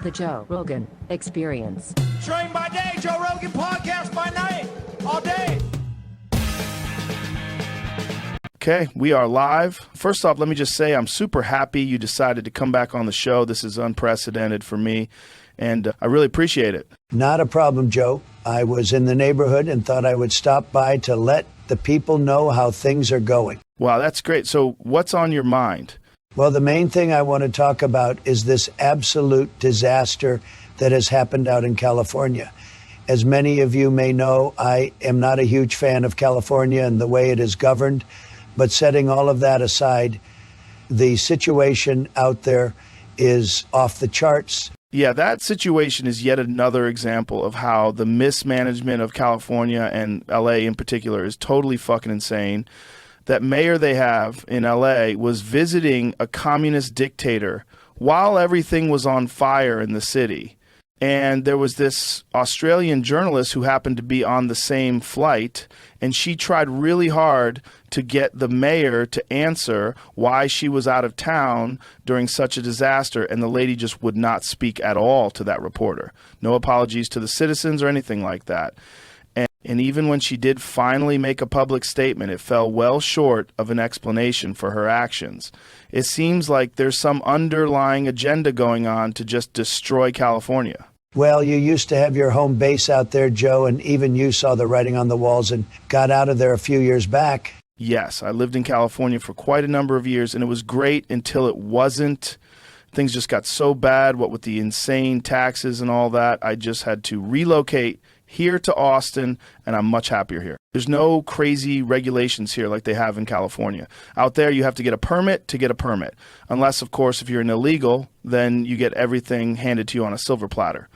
The Joe Rogan Experience. Train by day, Joe Rogan podcast by night, all day. Okay, we are live. First off, let me just say I'm super happy you decided to come back on the show. This is unprecedented for me, and I really appreciate it. Not a problem, Joe. I was in the neighborhood and thought I would stop by to let the people know how things are going. Wow, that's great. So what's on your mind? Well, the main thing I want to talk about is this absolute disaster that has happened out in California. As many of you may know, I am not a huge fan of California and the way it is governed. But setting all of that aside, the situation out there is off the charts. Yeah, that situation is yet another example of how the mismanagement of California and LA in particular is totally fucking insane. That mayor they have in LA was visiting a communist dictator while everything was on fire in the city. And there was this Australian journalist who happened to be on the same flight, and she tried really hard to get the mayor to answer why she was out of town during such a disaster, and the lady just would not speak at all to that reporter. No apologies to the citizens or anything like that. And even when she did finally make a public statement, it fell well short of an explanation for her actions. It seems like there's some underlying agenda going on to just destroy California. Well, you used to have your home base out there, Joe, and even you saw the writing on the walls and got out of there a few years back. Yes, I lived in California for quite a number of years, and it was great until it wasn't. Things just got so bad, what with the insane taxes and all that, I just had to relocate here to Austin, and I'm much happier here. There's no crazy regulations here like they have in California. Out there, you have to get a permit to get a permit. Unless, of course, if you're an illegal, then you get everything handed to you on a silver platter.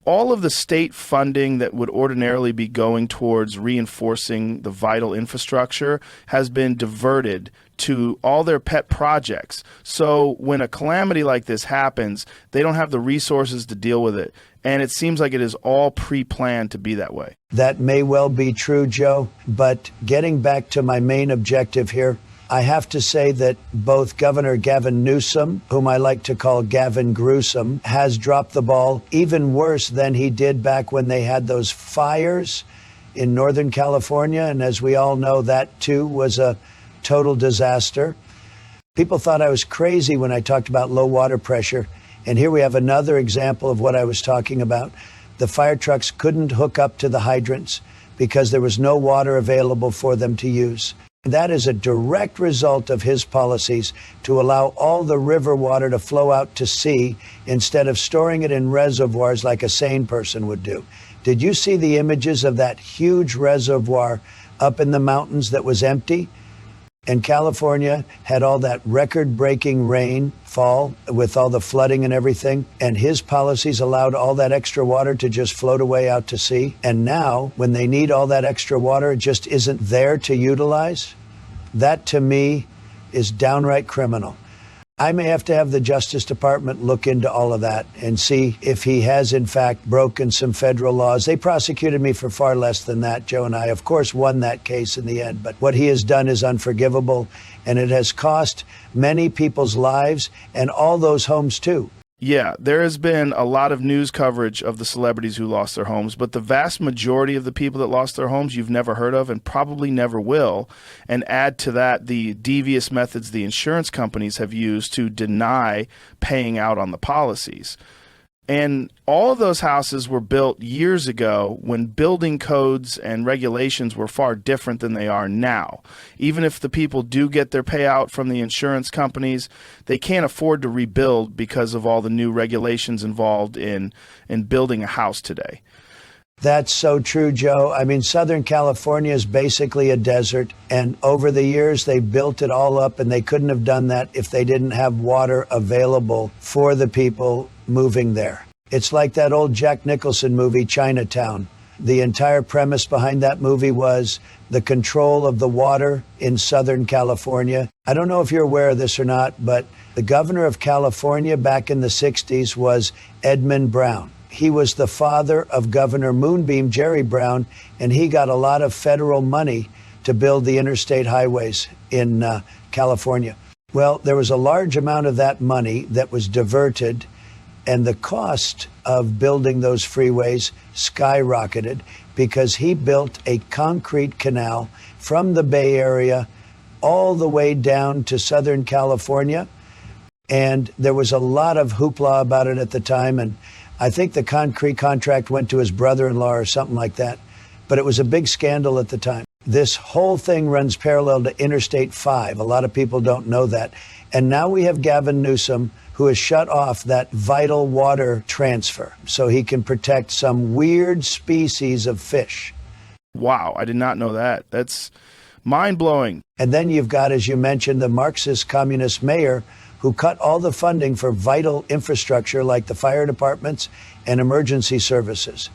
All of the state funding that would ordinarily be going towards reinforcing the vital infrastructure has been diverted to all their pet projects. So when a calamity like this happens, they don't have the resources to deal with it. And it seems like it is all pre-planned to be that way. That may well be true, Joe. But getting back to my main objective here, I have to say that both Governor Gavin Newsom, whom I like to call Gavin Gruesome, has dropped the ball even worse than he did back when they had those fires in Northern California. And as we all know, that too was a total disaster. People thought I was crazy when I talked about low water pressure. And here we have another example of what I was talking about. The fire trucks couldn't hook up to the hydrants because there was no water available for them to use. That is a direct result of his policies to allow all the river water to flow out to sea instead of storing it in reservoirs like a sane person would do. Did you see the images of that huge reservoir up in the mountains that was empty? And California had all that record-breaking rainfall with all the flooding and everything, and his policies allowed all that extra water to just float away out to sea. And now, when they need all that extra water, it just isn't there to utilize. That, to me, is downright criminal. I may have to have the Justice Department look into all of that and see if he has, in fact, broken some federal laws. They prosecuted me for far less than that, Joe, and I, of course, won that case in the end. But what he has done is unforgivable, and it has cost many people's lives and all those homes, too. Yeah, there has been a lot of news coverage of the celebrities who lost their homes, but the vast majority of the people that lost their homes you've never heard of and probably never will. And add to that the devious methods the insurance companies have used to deny paying out on the policies. And all of those houses were built years ago when building codes and regulations were far different than they are now. Even if the people do get their payout from the insurance companies, they can't afford to rebuild because of all the new regulations involved in building a house today. That's so true, Joe. I mean, Southern California is basically a desert, and over the years they built it all up, and they couldn't have done that if they didn't have water available for the people moving there. It's like that old Jack Nicholson movie, Chinatown. The entire premise behind that movie was the control of the water in Southern California. I don't know if you're aware of this or not, but the governor of California back in the 60s was Edmund Brown. He was the father of Governor Moonbeam Jerry Brown, and he got a lot of federal money to build the interstate highways in California. Well, there was a large amount of that money that was diverted And the cost of building those freeways skyrocketed because he built a concrete canal from the Bay Area all the way down to Southern California. And there was a lot of hoopla about it at the time. And I think the concrete contract went to his brother-in-law or something like that. But it was a big scandal at the time. This whole thing runs parallel to Interstate 5. A lot of people don't know that. And now we have Gavin Newsom, who has shut off that vital water transfer so he can protect some weird species of fish. Wow, I did not know that. That's mind-blowing. And then you've got, as you mentioned, the Marxist communist mayor who cut all the funding for vital infrastructure like the fire departments and emergency services.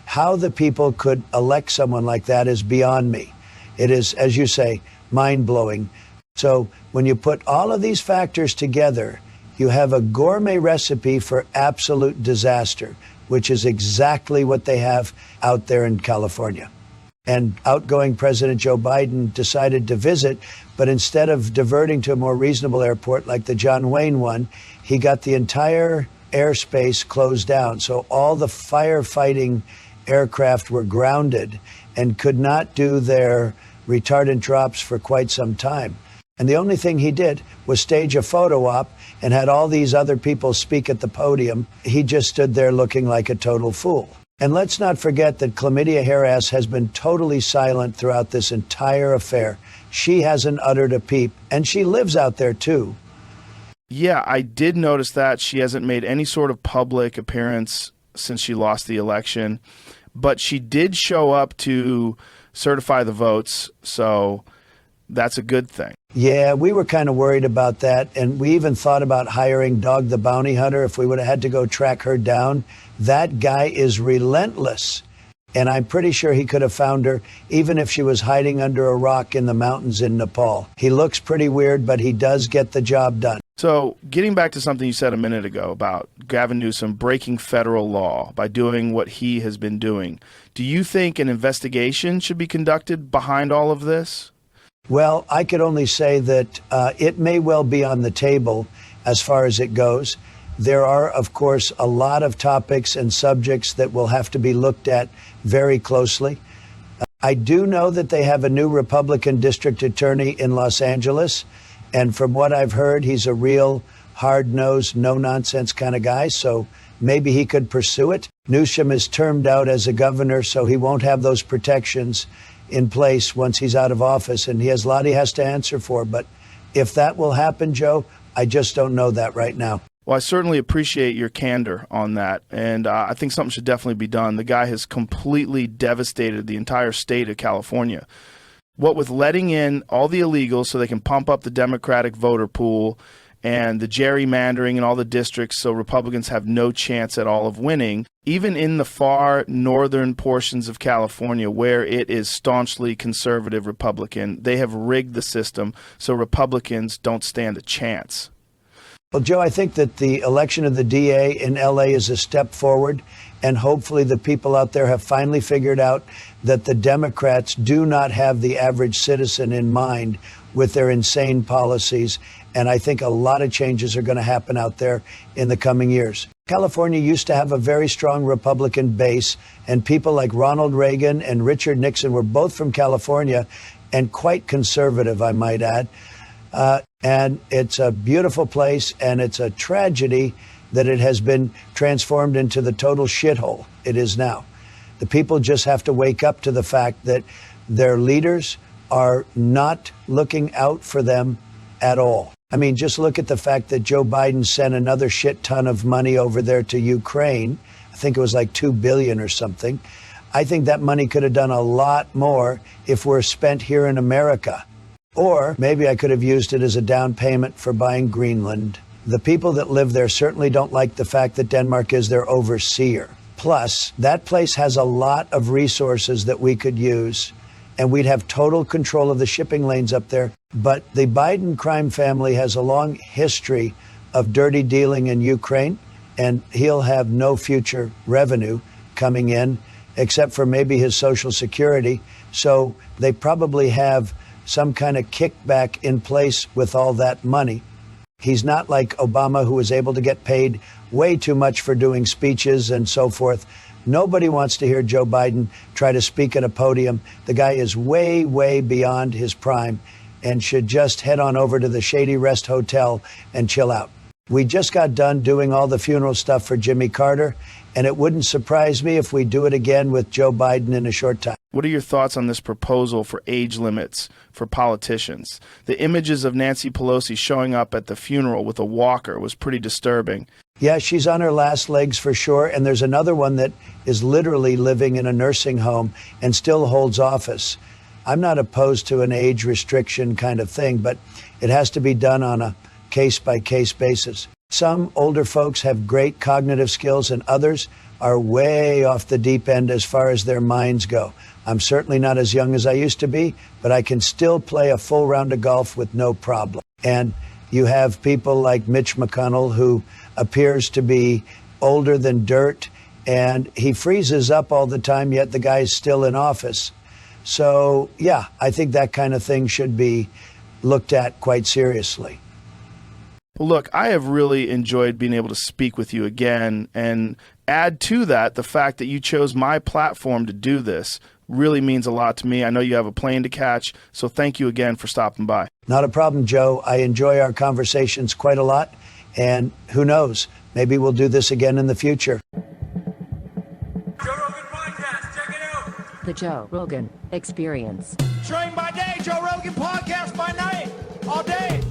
How the people could elect someone like that is beyond me. It is, as you say, mind-blowing. So when you put all of these factors together, you have a gourmet recipe for absolute disaster, which is exactly what they have out there in California. And outgoing President Joe Biden decided to visit, but instead of diverting to a more reasonable airport like the John Wayne one, he got the entire airspace closed down. So all the firefighting aircraft were grounded and could not do their retardant drops for quite some time. And the only thing he did was stage a photo op and had all these other people speak at the podium. He just stood there looking like a total fool. And let's not forget that Chlamydia Harass has been totally silent throughout this entire affair. She hasn't uttered a peep, and she lives out there too. Yeah, I did notice that. She hasn't made any sort of public appearance since she lost the election, but she did show up to certify the votes, so that's a good thing. Yeah, we were kind of worried about that, and we even thought about hiring Dog the Bounty Hunter if we would have had to go track her down. That guy is relentless, and I'm pretty sure he could have found her even if she was hiding under a rock in the mountains in Nepal. He looks pretty weird, but he does get the job done. So getting back to something you said a minute ago about Gavin Newsom breaking federal law by doing what he has been doing, do you think an investigation should be conducted behind all of this? Well, I could only say that it may well be on the table as far as it goes. There are, of course, a lot of topics and subjects that will have to be looked at very closely. I do know that they have a new Republican district attorney in Los Angeles. And from what I've heard, he's a real hard-nosed, no-nonsense kind of guy. So maybe he could pursue it. Newsom is termed out as a governor, so he won't have those protections in place once he's out of office, and he has a lot he has to answer for. But if that will happen, Joe, I just don't know that right now. Well, I certainly appreciate your candor on that, and I think something should definitely be done. The guy has completely devastated the entire state of California. What with letting in all the illegals so they can pump up the Democratic voter pool and the gerrymandering in all the districts so Republicans have no chance at all of winning, even in the far northern portions of California where it is staunchly conservative Republican, they have rigged the system so Republicans don't stand a chance. Well, Joe, I think that the election of the DA in LA is a step forward, and hopefully the people out there have finally figured out that the Democrats do not have the average citizen in mind with their insane policies. And I think a lot of changes are going to happen out there in the coming years. California used to have a very strong Republican base, and people like Ronald Reagan and Richard Nixon were both from California and quite conservative, I might add. And it's a beautiful place, and it's a tragedy that it has been transformed into the total shithole it is now. The people just have to wake up to the fact that their leaders are not looking out for them at all. I mean, just look at the fact that Joe Biden sent another shit ton of money over there to Ukraine. I think it was like $2 billion or something. I think that money could have done a lot more if we're spent here in America. Or maybe I could have used it as a down payment for buying Greenland. The people that live there certainly don't like the fact that Denmark is their overseer. Plus, that place has a lot of resources that we could use, and we'd have total control of the shipping lanes up there. But the Biden crime family has a long history of dirty dealing in Ukraine, and he'll have no future revenue coming in, except for maybe his Social Security. So they probably have some kind of kickback in place with all that money. He's not like Obama, who was able to get paid way too much for doing speeches and so forth. Nobody wants to hear Joe Biden try to speak at a podium. The guy is way, way beyond his prime and should just head on over to the Shady Rest Hotel and chill out. We just got done doing all the funeral stuff for Jimmy Carter, and it wouldn't surprise me if we do it again with Joe Biden in a short time. What are your thoughts on this proposal for age limits for politicians? The images of Nancy Pelosi showing up at the funeral with a walker was pretty disturbing. Yeah, she's on her last legs for sure. And there's another one that is literally living in a nursing home and still holds office. I'm not opposed to an age restriction kind of thing, but it has to be done on a case-by-case basis. Some older folks have great cognitive skills and others are way off the deep end as far as their minds go. I'm certainly not as young as I used to be, but I can still play a full round of golf with no problem. And you have people like Mitch McConnell, who appears to be older than dirt, and he freezes up all the time, yet the guy's still in office. So, yeah, I think that kind of thing should be looked at quite seriously. Well, look, I have really enjoyed being able to speak with you again, and add to that the fact that you chose my platform to do this really means a lot to me. I know you have a plane to catch, so thank you again for stopping by. Not a problem, Joe. I enjoy our conversations quite a lot, and who knows, maybe we'll do this again in the future. Joe Rogan Podcast, check it out. The Joe Rogan Experience. Train by day, Joe Rogan Podcast by night. All day.